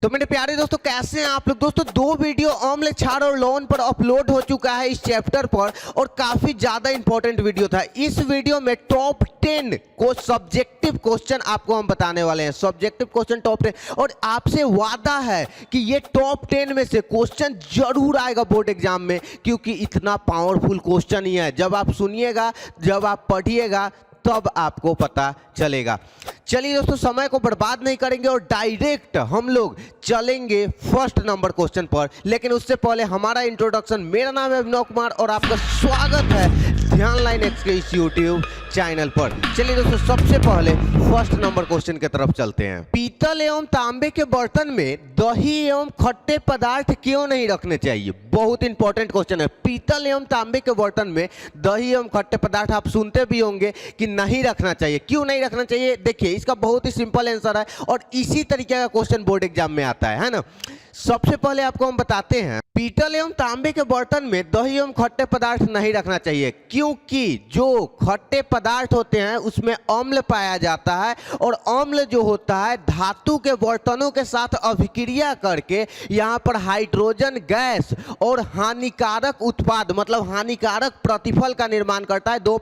तो मेरे प्यारे दोस्तों कैसे हैं आप लोग। दोस्तों दो वीडियो अम्ल क्षार और लवण पर अपलोड हो चुका है इस चैप्टर पर और काफी ज्यादा इंपॉर्टेंट वीडियो था। इस वीडियो में टॉप 10 को सब्जेक्टिव क्वेश्चन आपको हम बताने वाले हैं। सब्जेक्टिव क्वेश्चन टॉप 10 और आपसे वादा है कि ये टॉप 10 में से क्वेश्चन जरूर आएगा बोर्ड एग्जाम में, क्योंकि इतना पावरफुल क्वेश्चन ही है। जब आप सुनिएगा, जब आप पढ़िएगा तब आपको पता चलेगा। चलिए दोस्तों समय को बर्बाद नहीं करेंगे और डायरेक्ट हम लोग चलेंगे फर्स्ट नंबर क्वेश्चन पर। लेकिन उससे पहले हमारा इंट्रोडक्शन। मेरा नाम है अभिनव कुमार और आपका स्वागत है ध्यान लाइन एक्स के इस यूट्यूब चैनल पर। चलिए दोस्तों सबसे पहले फर्स्ट नंबर क्वेश्चन की तरफ चलते हैं। पीतल एवं तांबे के बर्तन में दही एवं खट्टे पदार्थ क्यों नहीं रखने चाहिए? बहुत इंपॉर्टेंट क्वेश्चन है। पीतल एवं तांबे के बर्तन में दही एवं खट्टे पदार्थ आप सुनते भी होंगे कि नहीं रखना चाहिए। क्यों नहीं रखना चाहिए? देखिए इसका बहुत ही सिंपल आंसर है और इसी तरीके का क्वेश्चन बोर्ड एग्जाम में आता है ना। सबसे पहले आपको हम बताते हैं पीतल एवं तांबे के बर्तन में दही एवं खट्टे पदार्थ नहीं रखना चाहिए, क्योंकि जो खट्टे पदार्थ होते हैं उसमें अम्ल पाया जाता है और अम्ल जो होता है धातु के बर्तनों के साथ अभिक्रिया करके यहाँ पर हाइड्रोजन गैस और हानिकारक उत्पाद मतलब हानिकारक प्रतिफल का निर्माण करता है। दो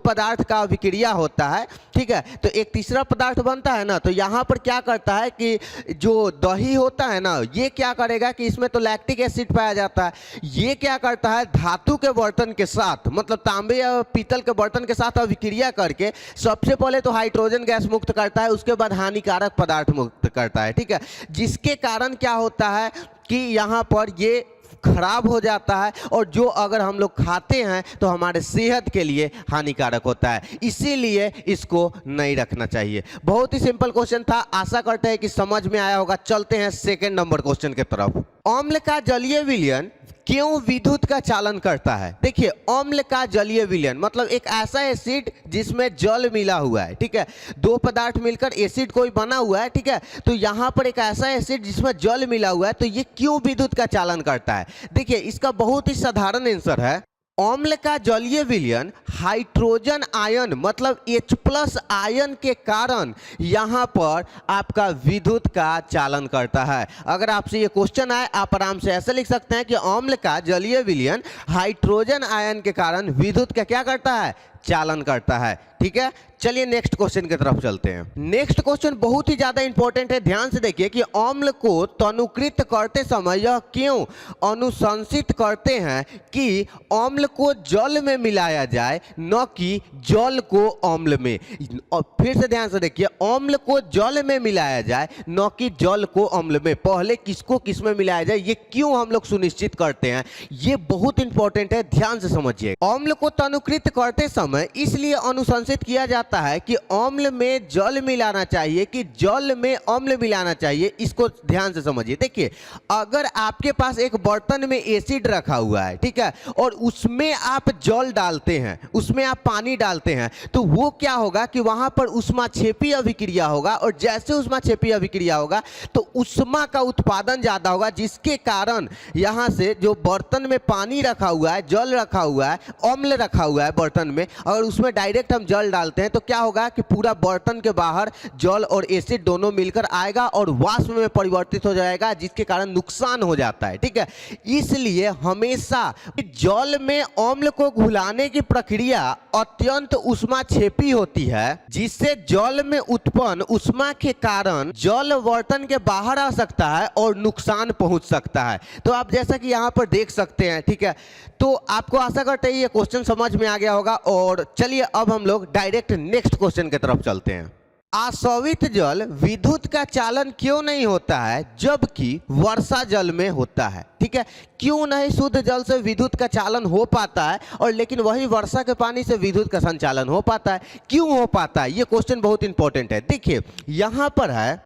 पदार्थ का अभिक्रिया होता है, ठीक है। तो एक तीसरा पदार्थ बनता है ना, तो यहाँ पर क्या करता है कि जो दही होता है ना, ये क्या करेगा कि इसमें तो लैक्टिक एसिड पाया जाता है। ये क्या करता है धातु के बर्तन के साथ मतलब तांबे या पीतल के बर्तन के साथ अभिक्रिया करके सबसे पहले तो हाइड्रोजन गैस मुक्त करता है, उसके बाद हानिकारक पदार्थ मुक्त करता है, ठीक है। जिसके कारण क्या होता है कि यहाँ पर ये खराब हो जाता है और जो अगर हम लोग खाते हैं तो हमारे सेहत के लिए हानिकारक होता है, इसीलिए इसको नहीं रखना चाहिए। बहुत ही सिंपल क्वेश्चन था, आशा करते हैं कि समझ में आया होगा। चलते हैं सेकंड नंबर क्वेश्चन की तरफ। अम्ल का जलीय विलयन क्यों विद्युत का चालन करता है? देखिए अम्ल का जलीय विलयन मतलब एक ऐसा एसिड जिसमें जल मिला हुआ है, ठीक है। दो पदार्थ मिलकर एसिड कोई बना हुआ है, ठीक है। तो यहाँ पर एक ऐसा एसिड जिसमें जल मिला हुआ है, तो ये क्यों विद्युत का चालन करता है? देखिए इसका बहुत ही साधारण आंसर है। अम्ल का जलीय विलयन हाइड्रोजन आयन मतलब H+ आयन के कारण यहाँ पर आपका विद्युत का चालन करता है। अगर आपसे ये क्वेश्चन आए आप आराम से ऐसे लिख सकते हैं कि अम्ल का जलीय विलयन हाइड्रोजन आयन के कारण विद्युत का क्या करता है? चालन करता है, ठीक है। चलिए नेक्स्ट क्वेश्चन की तरफ चलते हैं। नेक्स्ट क्वेश्चन बहुत ही ज्यादा इंपॉर्टेंट है, ध्यान से देखिए कि अम्ल को तनुकृत करते समय यह क्यों अनुशंसित करते हैं कि अम्ल को जल में मिलाया जाए, न कि जल को अम्ल में। और फिर से ध्यान से देखिए अम्ल को जल में मिलाया जाए न कि जल को अम्ल में। पहले किसको किस में मिलाया जाए ये क्यों हम लोग सुनिश्चित करते हैं, ये बहुत इंपॉर्टेंट है, ध्यान से समझिए। अम्ल को तनुकृत करते समय इसलिए अनुशंसित किया जाता है कि अम्ल में जल मिलाना चाहिए कि जल में अम्ल मिलाना चाहिए। इसको ध्यान से समझिए। देखिए अगर आपके पास एक बर्तन में एसिड रखा हुआ है, ठीक है, और उसमें आप जल डालते हैं, उसमें आप पानी डालते हैं, तो वो क्या होगा कि वहां पर उष्माक्षेपी अभिक्रिया होगा और जैसे उष्माक्षेपी अभिक्रिया होगा तो उष्मा का उत्पादन ज्यादा होगा, जिसके कारण यहां से जो बर्तन में पानी रखा हुआ है, जल रखा हुआ है, अम्ल रखा हुआ है बर्तन में, अगर उसमें डायरेक्ट हम जल डालते हैं तो क्या होगा कि पूरा बर्तन के बाहर जल और एसिड दोनों मिलकर आएगा और वाष्प में परिवर्तित हो जाएगा, जिसके कारण नुकसान हो जाता है, ठीक है। इसलिए हमेशा जल में अम्ल को घुलाने की प्रक्रिया अत्यंत उष्माक्षेपी होती है, जिससे जल में उत्पन्न उष्मा के कारण जल बर्तन के बाहर आ सकता है और नुकसान पहुंच सकता है। तो आप जैसा कि यहां पर देख सकते हैं, ठीक है। तो आपको आशा करते हैं ये क्वेश्चन समझ में आ गया होगा और चलिए अब हम लोग डायरेक्ट नेक्स्ट क्वेश्चन की तरफ चलते हैं। आसवित जल विद्युत का चालन क्यों नहीं होता है जबकि वर्षा जल में होता है? ठीक है, क्यों नहीं शुद्ध जल से विद्युत का चालन हो पाता है और लेकिन वही वर्षा के पानी से विद्युत का संचालन हो पाता है? क्यों हो पाता है? ये क्वेश्चन बहुत इंपॉर्टेंट है। देखिए यहां पर है,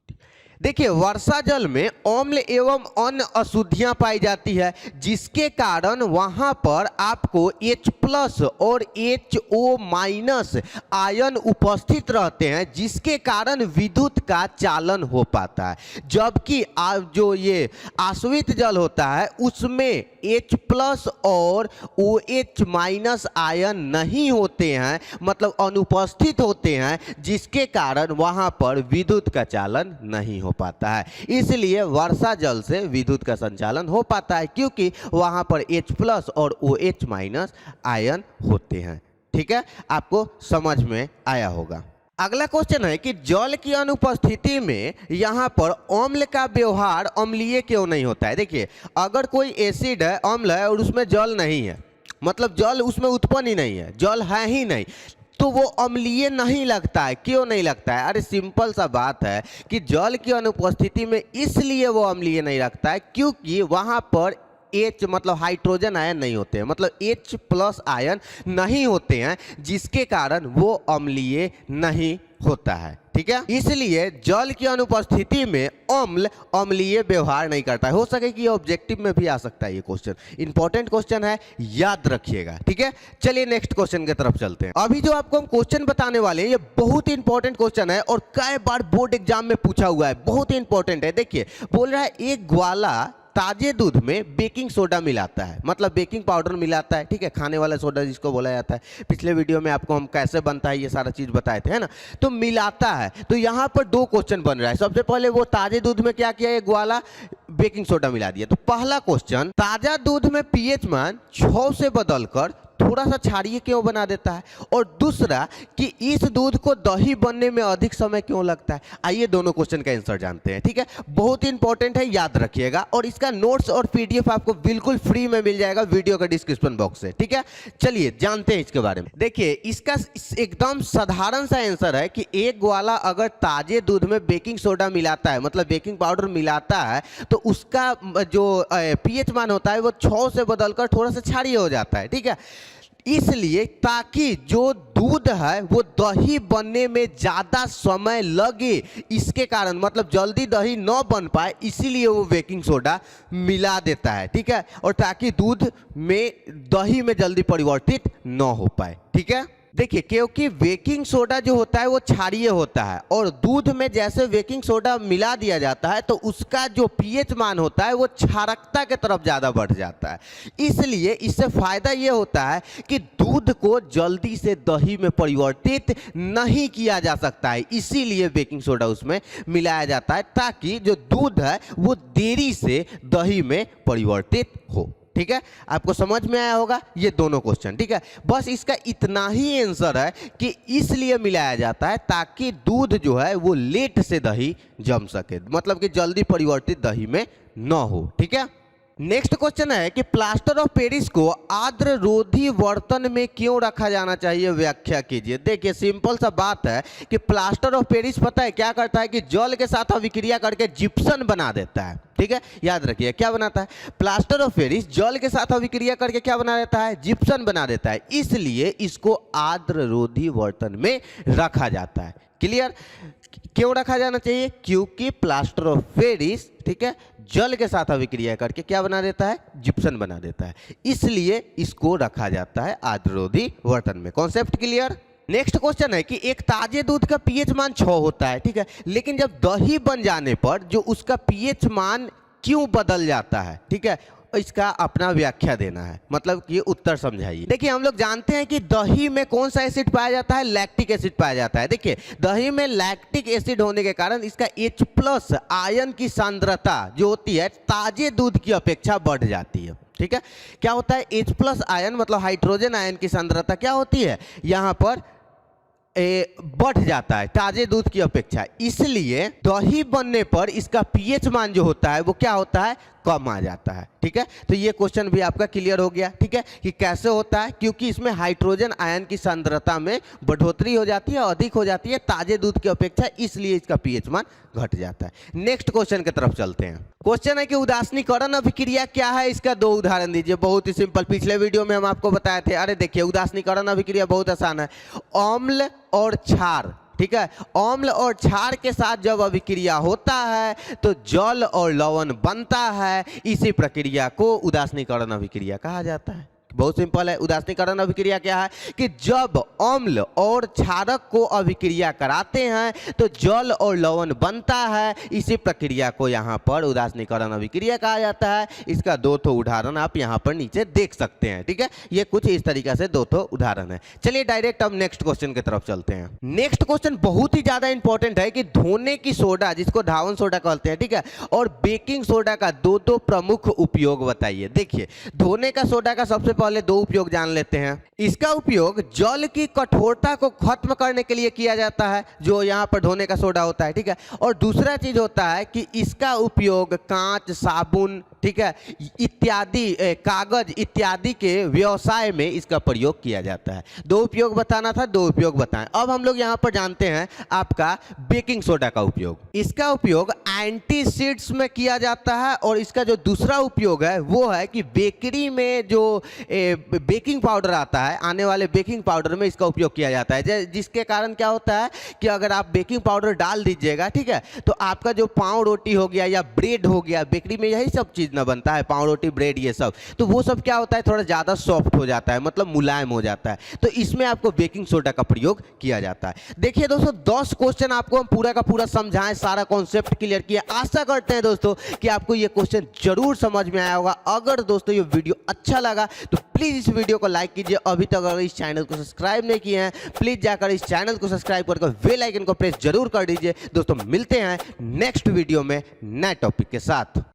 देखिए वर्षा जल में अम्ल एवं अन्य अशुद्धियां पाई जाती है, जिसके कारण वहां पर आपको H+ और HO- आयन उपस्थित रहते हैं, जिसके कारण विद्युत का चालन हो पाता है। जबकि जो ये आश्रित जल होता है उसमें H+ और OH- आयन नहीं होते हैं, मतलब अनुपस्थित होते हैं, जिसके कारण वहां पर विद्युत का चालन नहीं हो पाता है। इसलिए वर्षा जल से विद्युत का संचालन हो पाता है, क्योंकि वहां पर H+ और OH- आयन होते हैं। ठीक है, आपको समझ में आया होगा। अगला क्वेश्चन है कि जल की अनुपस्थिति में यहाँ पर अम्ल का व्यवहार अम्लीय क्यों नहीं होता है। देखिए, अगर कोई एसिड है, अम्ल है, और उसमें जल नहीं है, मतलब जल उसमें उत्पन्न ही नहीं है, जल है ही नहीं, तो वो अम्लीय नहीं लगता है। क्यों नहीं लगता है? अरे सिंपल सा बात है कि जल की अनुपस्थिति में इसलिए वो अम्लीय नहीं लगता है क्योंकि वहाँ पर H मतलब हाइड्रोजन आयन नहीं होते हैं, मतलब H+ आयन नहीं होते हैं, जिसके कारण वो अम्लीय नहीं होता है। ठीक है, इसलिए जल की अनुपस्थिति में अम्ल अम्लीय व्यवहार नहीं करता है। हो सके कि ऑब्जेक्टिव में भी आ सकता है ये क्वेश्चन, इंपॉर्टेंट क्वेश्चन है, याद रखिएगा। ठीक है, चलिए नेक्स्ट क्वेश्चन की तरफ चलते हैं। अभी जो आपको हम क्वेश्चन बताने वाले हैं ये बहुत इंपॉर्टेंट क्वेश्चन है और कई बार बोर्ड एग्जाम में पूछा हुआ है, बहुत इंपॉर्टेंट है। देखिए, बोल रहा है एक ग्वाला ताजे दूध में बेकिंग सोडा मिलाता है, मतलब बेकिंग पाउडर मिलाता है। ठीक है, खाने वाला सोडा जिसको बोला जाता है। पिछले वीडियो में आपको हम कैसे बनता है ये सारा चीज बताए थे, है ना। तो मिलाता है, तो यहाँ पर दो क्वेश्चन बन रहा है। सबसे पहले वो ताजे दूध में क्या किया, ये ग्वाला बेकिंग सोडा मिला दिया। तो पहला क्वेश्चन, ताजा दूध में पीएच मान 6 से बदलकर थोड़ा सा क्षारीय क्यों बना देता है, और दूसरा कि इस दूध को दही बनने में अधिक समय क्यों लगता है। आइए दोनों क्वेश्चन का आंसर जानते हैं। ठीक है, बहुत इंपॉर्टेंट है, याद रखिएगा, और इसका नोट्स और पीडीएफ आपको बिल्कुल फ्री में मिल जाएगा वीडियो का डिस्क्रिप्शन बॉक्स से। ठीक है, चलिए जानते हैं इसके बारे में। देखिए, इसका एकदम साधारण सा आंसर है कि एक ग्वाला अगर ताजे दूध में बेकिंग सोडा मिलाता है, मतलब बेकिंग पाउडर मिलाता है, तो उसका जो पीएच मान होता है वो 6 से बदलकर थोड़ा सा क्षारीय हो जाता है। ठीक है, इसलिए ताकि जो दूध है वो दही बनने में ज्यादा समय लगे, इसके कारण मतलब जल्दी दही न बन पाए, इसीलिए वो बेकिंग सोडा मिला देता है। ठीक है, और ताकि दूध में दही में जल्दी परिवर्तित न हो पाए। ठीक है, देखिए, क्योंकि बेकिंग सोडा जो होता है वो क्षारीय होता है, और दूध में जैसे बेकिंग सोडा मिला दिया जाता है तो उसका जो पीएच मान होता है वो क्षारकता के तरफ ज़्यादा बढ़ जाता है। इसलिए इससे फायदा ये होता है कि दूध को जल्दी से दही में परिवर्तित नहीं किया जा सकता है, इसीलिए बेकिंग सोडा उसमें मिलाया जाता है, ताकि जो दूध है वो देरी से दही में परिवर्तित हो। ठीक है, आपको समझ में आया होगा ये दोनों क्वेश्चन। ठीक है, बस इसका इतना ही आंसर है कि इसलिए मिलाया जाता है ताकि दूध जो है वो लेट से दही जम सके, मतलब कि जल्दी परिवर्तित दही में न हो। ठीक है, नेक्स्ट क्वेश्चन है कि प्लास्टर ऑफ पेरिस को आर्द्र रोधी बर्तन में क्यों रखा जाना चाहिए, व्याख्या कीजिए। देखिए, सिंपल सा बात है कि प्लास्टर ऑफ पेरिस पता है क्या करता है कि जल के साथ अभिक्रिया करके जिप्सम बना देता है। ठीक है, याद रखिए क्या बनाता है, प्लास्टर ऑफ पेरिस जल के साथ अभिक्रिया करके क्या बना देता है, जिप्सम बना देता है, इसलिए इसको आर्द्र रोधी बर्तन में रखा जाता है। क्लियर, क्यों रखा जाना चाहिए, क्योंकि प्लास्टर ऑफ पेरिस, ठीक है, जल के साथ अभिक्रिया करके क्या बना देता है, जिप्सम बना देता है, इसलिए इसको रखा जाता है आर्द्ररोधी बर्तन में। Concept clear. नेक्स्ट क्वेश्चन है कि एक ताजे दूध का पीएच मान 6 होता है। ठीक है, लेकिन जब दही बन जाने पर जो उसका पीएच मान क्यों बदल जाता है, ठीक है, इसका अपना व्याख्या देना है, मतलब कि उत्तर समझाइए। देखिए, हम लोग जानते हैं कि दही में कौन सा एसिड पाया जाता है, लैक्टिक एसिड पाया जाता है। देखिए, दही में लैक्टिक एसिड होने के कारण इसका H+ आयन की सांद्रता जो होती है ताजे दूध की अपेक्षा बढ़ जाती है। ठीक है, क्या होता है, H+ आयन मतलब हाइड्रोजन आयन की सांद्रता क्या होती है, यहाँ पर बढ़ जाता है ताजे दूध की अपेक्षा, इसलिए दही बनने पर इसका पीएच मान जो होता है वो क्या होता है, कम आ जाता है। ठीक है, तो ये क्वेश्चन भी आपका क्लियर हो गया। ठीक है, कि कैसे होता है, क्योंकि इसमें हाइड्रोजन आयन की सांद्रता में बढ़ोतरी हो जाती है, अधिक हो जाती है ताजे दूध की अपेक्षा, इसलिए इसका पीएच मान घट जाता है। नेक्स्ट क्वेश्चन की तरफ चलते हैं। क्वेश्चन है कि उदासीनीकरण अभिक्रिया क्या है, इसका 2 उदाहरण दीजिए। बहुत ही सिंपल, पिछले वीडियो में हम आपको बताए थे। अरे देखिए, उदासीनीकरण अभिक्रिया बहुत आसान है, अम्ल और क्षार। ठीक है, अम्ल और क्षार के साथ जब अभिक्रिया होता है तो जल और लवण बनता है, इसी प्रक्रिया को उदासीनीकरण अभिक्रिया कहा जाता है। बहुत सिंपल है। उदासीनीकरण अभिक्रिया क्या है कि जब अम्ल और क्षारक को अभिक्रिया कराते हैं तो जल और लवण बनता है। इसी प्रक्रिया को यहाँ पर उदासीनीकरण अभिक्रिया कहा जाता है। इसका दो ठो उदाहरण आप यहाँ पर नीचे देख सकते हैं। ठीक है, ये कुछ इस तरीके से दो ठो उदाहरण है। चलिए डायरेक्ट अब नेक्स्ट क्वेश्चन की तरफ चलते हैं। नेक्स्ट क्वेश्चन बहुत ही ज्यादा इंपॉर्टेंट है कि धोने की सोडा, जिसको धावन सोडा कहते हैं, ठीक है, और बेकिंग सोडा का दो प्रमुख उपयोग बताइए। देखिए, धोने का सोडा का सबसे पहले दो उपयोग जान लेते हैं। इसका उपयोग जल की कठोरता को खत्म करने के लिए किया जाता है, जो यहाँ पर धोने का सोडा होता है। ठीक है, और दूसरा चीज होता है कि इसका उपयोग कांच, साबुन, ठीक है, इत्यादि, कागज इत्यादि के व्यवसाय में इसका प्रयोग किया जाता है। दो उपयोग बताना था, दो उपयोग बताएं। अब हम लोग यहाँ पर जानते हैं आपका बेकिंग सोडा का उपयोग। इसका उपयोग एंटीसीड्स में किया जाता है और इसका जो दूसरा उपयोग है वो है कि बेकरी में जो बेकिंग पाउडर आता है, आने वाले बेकिंग पाउडर में इसका उपयोग किया जाता है। जिसके कारण क्या होता है कि अगर आप बेकिंग पाउडर डाल दीजिएगा, ठीक है, तो आपका जो पाव रोटी हो गया या ब्रेड हो गया, बेकरी में यही सब चीज ना बनता है, पाव रोटी, ब्रेड, ये सब, तो वो सब क्या होता है, थोड़ा ज्यादा सॉफ्ट हो जाता है, मतलब मुलायम हो जाता है। तो इसमें आपको बेकिंग सोडा का प्रयोग किया जाता है। देखिए दोस्तों, 10 क्वेश्चन आपको हम पूरा का पूरा समझाएं, सारा कॉन्सेप्ट क्लियर किया। आशा करते हैं दोस्तों कि आपको ये क्वेश्चन जरूर समझ में आया होगा। अगर दोस्तों ये वीडियो अच्छा लगा तो प्लीज इस वीडियो को लाइक कीजिए। अभी तक अगर इस चैनल को सब्सक्राइब नहीं किए हैं, प्लीज जाकर इस चैनल को सब्सक्राइब करके बेल आइकन को प्रेस जरूर कर दीजिए। दोस्तों मिलते हैं नेक्स्ट वीडियो में नए टॉपिक के साथ।